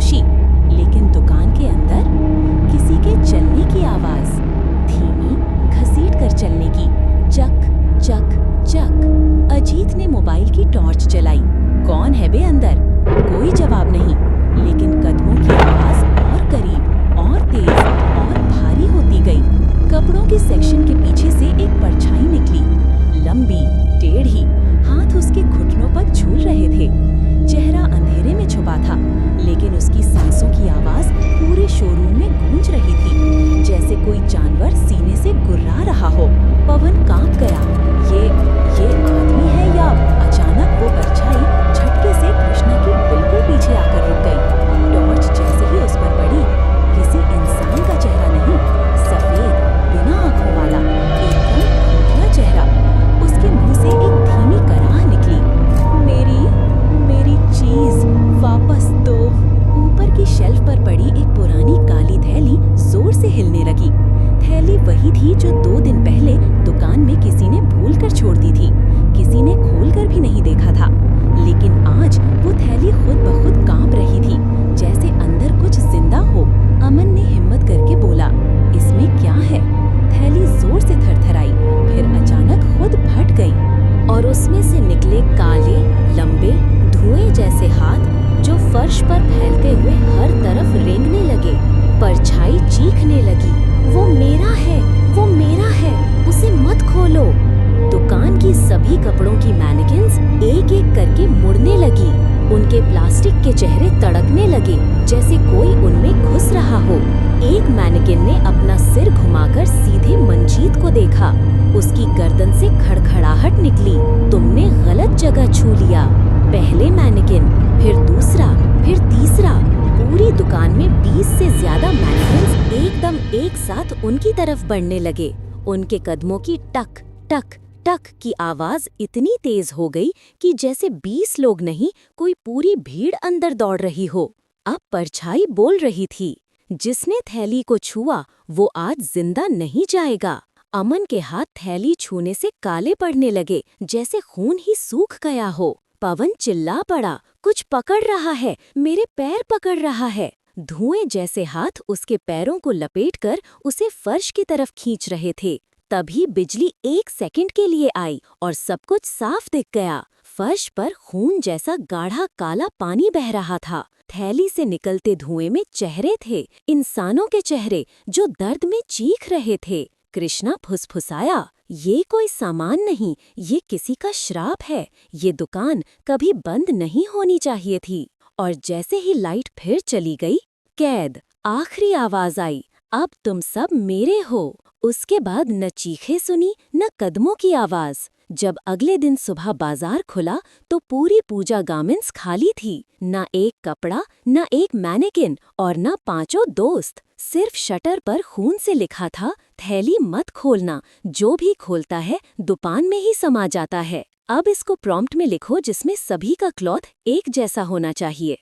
खामोशी, लेकिन दुकान के अंदर किसी के चलने की आवाज, धीमी घसीट कर चलने की, चक चक चक। अजीत ने मोबाइल की टॉर्च जलाई। कौन है बे अंदर? कोई जवाब नहीं, लेकिन कदमों की आवाज और करीब और तेज और भारी होती गई। कपड़ों के सेक्शन के पीछे से एक परछाई निकली, लंबी टेढ़ी, हाथ उसके घुटनों पर झूल रहे थे। चेहरा अंधेरे में छुपा था, लेकिन उसकी सांसों की आवाज पूरे शोरूम में गूंज रही थी, जैसे कोई जानवर सीने से गुर्रा रहा हो। पवन कांप गया। ये आदमी है या? अचानक वो परछाई झटके से कृष्णा के बिल्कुल पीछे आकर रुक गई। टॉर्च जैसे ही उस पर पड़ी, किसी इंसान का चेहरा नहीं, सफेद बिना आंखों वाला एकदम खोखला चेहरा। उसके मुंह से एक धीमी कराह निकली, मेरी चीज वापस दो। ऊपर की शेल्फ पर पड़ी एक पुरानी काली थैली जोर से हिलने लगी। थैली वही थी जो 2 दिन पहले दुकान में किसी ने भूल कर छोड़ दी थी। किसी ने खोल कर भी नहीं देखा था, लेकिन आज वो थैली खुद ब खुद कांप रही थी, जैसे अंदर कुछ जिंदा हो। अमन ने हिम्मत करके बोला, इसमें क्या है? थैली जोर से थरथराई, फिर अचानक खुद फट गई और उसमें से निकले काले लंबे धुएं जैसे हाथ, जो फर्श पर फैलते हुए हर तरफ रेंगने लगे। परछाई चीखने लगी, वो मेरा है, वो मेरा है, उसे मत खोलो। दुकान की सभी कपड़ों की मैनेकिन्स एक एक करके मुड़ने लगी। उनके प्लास्टिक के चेहरे तड़कने लगे, जैसे कोई उनमें घुस रहा हो। एक मैनेकिन ने अपना सिर घुमाकर सीधे मंजीत को देखा। उसकी गर्दन से खड़खड़ाहट निकली, तुमने गलत जगह छू लिया। पहले मैनेकिन, फिर दूसरा, फिर तीसरा। पूरी दुकान में 20 से ज्यादा मैनेकिन्स एकदम एक साथ उनकी तरफ बढ़ने लगे। उनके कदमों की टक टक टक की आवाज इतनी तेज हो गई कि जैसे 20 लोग नहीं, कोई पूरी भीड़ अंदर दौड़ रही हो। अब परछाई बोल रही थी, जिसने थैली को छुआ वो आज जिंदा नहीं जाएगा। अमन के हाथ थैली छूने से काले पड़ने लगे, जैसे खून ही सूख गया हो। पवन चिल्ला पड़ा, कुछ पकड़ रहा है, मेरे पैर पकड़ रहा है। धुएं जैसे हाथ उसके पैरों को लपेटकर उसे फर्श की तरफ खींच रहे थे। तभी बिजली 1 सेकंड के लिए आई और सब कुछ साफ दिख गया। फर्श पर खून जैसा गाढ़ा काला पानी बह रहा था। थैली से निकलते धुएं में चेहरे थे, इंसानों के चेहरे, जो दर्द में चीख रहे थे। कृष्णा फुसफुसाया, ये कोई सामान नहीं, ये किसी का श्राप है। ये दुकान कभी बंद नहीं होनी चाहिए थी। और जैसे ही लाइट फिर चली गई, कैद, आखिरी आवाज आई, अब तुम सब मेरे हो। उसके बाद न चीखें सुनी, न कदमों की आवाज। जब अगले दिन सुबह बाजार खुला तो पूरी पूजा गार्मेंट्स खाली थी। न एक कपड़ा, न एक मैनेकिन और न 5 दोस्त। सिर्फ शटर पर खून से लिखा था, थैली मत खोलना, जो भी खोलता है दुकान में ही समा जाता है। अब इसको प्रॉम्प्ट में लिखो, जिसमें सभी का क्लॉथ एक जैसा होना चाहिए।